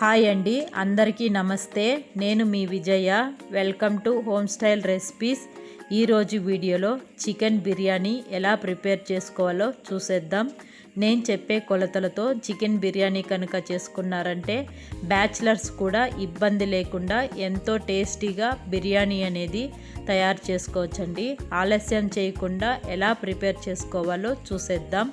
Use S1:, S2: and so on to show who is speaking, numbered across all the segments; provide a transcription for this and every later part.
S1: Hi అండి, అందరికీ నమస్తే. నేను మీ Vijaya. Welcome to home style recipes. ఈరోజు వీడియోలో చికెన్ బిర్యానీ ఎలా ప్రిపేర్ చేసుకోవాలో చూసేద్దాం. నేను చెప్పే కొలతలతో చికెన్ బిర్యానీ కనుక చేసుకున్నారంటే బ్యాచిలర్స్ కూడా ఇబ్బంది లేకుండా ఎంతో టేస్టీగా బిర్యానీ అనేది తయారు చేసుకోవచ్చండి. ఆలస్యం చేయకుండా ఎలా ప్రిపేర్ చేసుకోవాలో చూసేద్దాం.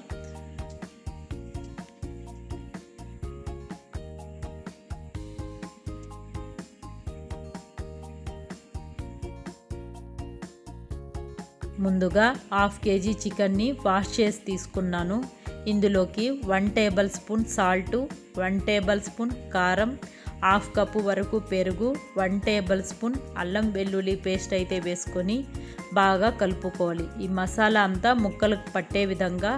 S1: ముందుగా 1/2 kg చికెన్ని వాష్ చేసి తీసుకున్నాను. ఇందులోకి 1 table spoon salt, 1 table spoon కారం, 1/2 కప్పు వరకు పెరుగు, 1 టేబుల్ స్పూన్ అల్లం వెల్లుల్లి పేస్ట్ అయితే వేసుకొని బాగా కలుపుకోవాలి. ఈ మసాలా అంతా ముక్కలకు పట్టే విధంగా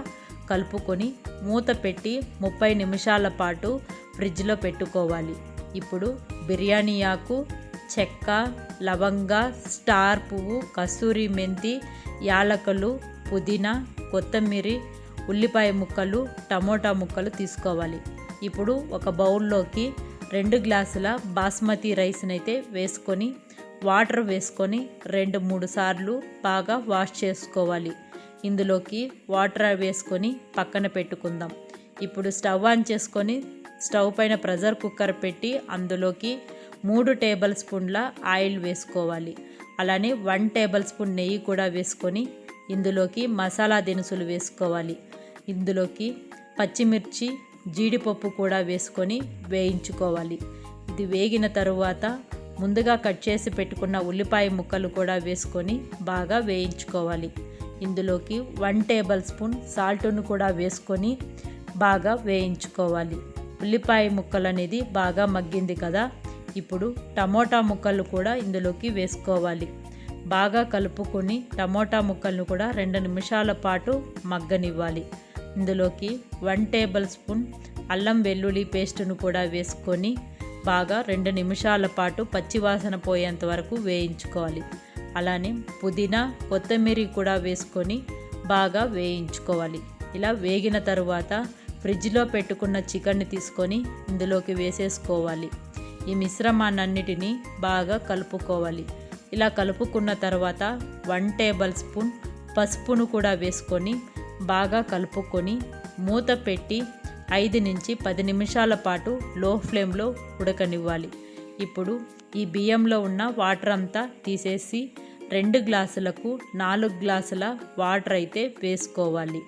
S1: కలుపుకొని మూత పెట్టి 30 నిమిషాల పాటు ఫ్రిడ్జ్లో పెట్టుకోవాలి. ఇప్పుడు బిర్యానీ ఆకు, చెక్క, లవంగ, స్టార్ పువ్వు, కస్తూరి మెంతి, యాలకులు, పుదీనా, కొత్తిమీర, ఉల్లిపాయ ముక్కలు, టమోటా ముక్కలు తీసుకోవాలి. ఇప్పుడు ఒక బౌల్లోకి 2 గ్లాసుల బాస్మతి రైస్ని అయితే వేసుకొని వాటర్ వేసుకొని 2-3 సార్లు బాగా వాష్ చేసుకోవాలి. ఇందులోకి వాటర్ వేసుకొని పక్కన పెట్టుకుందాం. ఇప్పుడు స్టవ్ ఆన్ చేసుకొని స్టవ్ పైన ప్రెషర్ కుక్కర్ పెట్టి అందులోకి 3 టేబుల్ స్పూన్ల ఆయిల్ వేసుకోవాలి. అలానే 1 టేబుల్ స్పూన్ నెయ్యి కూడా వేసుకొని ఇందులోకి మసాలా దినుసులు వేసుకోవాలి. ఇందులోకి పచ్చిమిర్చి, జీడిపప్పు కూడా వేసుకొని వేయించుకోవాలి. ఇది వేగిన తరువాత ముందుగా కట్ చేసి పెట్టుకున్న ఉల్లిపాయ ముక్కలు కూడా వేసుకొని బాగా వేయించుకోవాలి. ఇందులోకి 1 టేబుల్ స్పూన్ సాల్ట్ను కూడా వేసుకొని బాగా వేయించుకోవాలి. ఉల్లిపాయ ముక్కలు అనేది బాగా మగ్గింది కదా. ఇప్పుడు టమోటా ముక్కలు కూడా ఇందులోకి వేసుకోవాలి. బాగా కలుపుకొని టమోటా ముక్కలను కూడా 2 నిమిషాల పాటు మగ్గనివ్వాలి. ఇందులోకి 1 టేబుల్ స్పూన్ అల్లం వెల్లుల్లి పేస్టును కూడా వేసుకొని బాగా 2 నిమిషాల పాటు పచ్చివాసన పోయేంత వరకు వేయించుకోవాలి. అలానే పుదీనా, కొత్తిమీర కూడా వేసుకొని బాగా వేయించుకోవాలి. ఇలా వేగిన తరువాత ఫ్రిడ్జ్లో పెట్టుకున్న చికెన్ని తీసుకొని ఇందులోకి వేసేసుకోవాలి. ఈ మిశ్రమాన్నిటిని బాగా కలుపుకోవాలి. ఇలా కలుపుకున్న తర్వాత 1 టేబుల్ స్పూన్ పసుపును కూడా వేసుకొని బాగా కలుపుకొని మూత పెట్టి 5 నుంచి 10 నిమిషాల పాటు లో ఫ్లేమ్లో ఉడకనివ్వాలి. ఇప్పుడు ఈ బియ్యంలో ఉన్న వాటర్ అంతా తీసేసి 2 గ్లాసులకు 4 గ్లాసుల వాటర్ అయితే వేసుకోవాలి.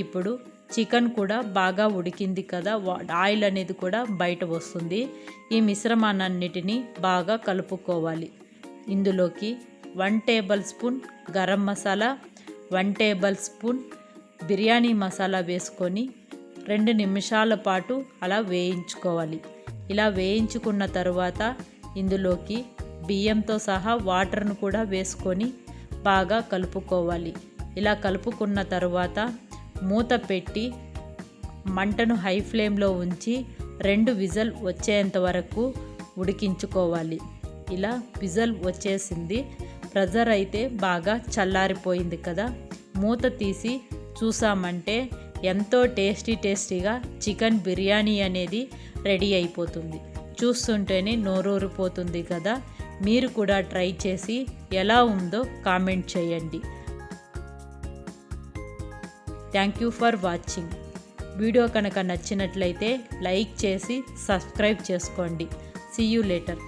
S1: ఇప్పుడు చికెన్ కూడా బాగా ఉడికింది కదా, ఆయిల్ అనేది కూడా బయట వస్తుంది. ఈ మిశ్రమాన్నిటిని బాగా కలుపుకోవాలి. ఇందులోకి 1 table spoon garam masala, 1 table spoon biryani masala వేసుకొని 2 నిమిషాల పాటు అలా వేయించుకోవాలి. ఇలా వేయించుకున్న తర్వాత ఇందులోకి బియ్యంతో సహా వాటర్ను కూడా వేసుకొని బాగా కలుపుకోవాలి. ఇలా కలుపుకున్న తర్వాత మూత పెట్టి మంటను హై ఫ్లేమ్లో ఉంచి 2 విజిల్ వచ్చేంత వరకు ఉడికించుకోవాలి. ఇలా విజిల్ వచ్చేసింది. ప్రెషర్ అయితే బాగా చల్లారిపోయింది కదా. మూత తీసి చూసామంటే ఎంతో టేస్టీగా చికెన్ బిర్యానీ అనేది రెడీ అయిపోతుంది. చూస్తుంటేనే నోరూరిపోతుంది కదా. మీరు కూడా ట్రై చేసి ఎలా ఉందో కామెంట్ చేయండి. Thank you for watching. Video కనుక నచ్చినట్లయితే లైక్ చేసి సబ్స్క్రైబ్ చేసుకోండి. See you later.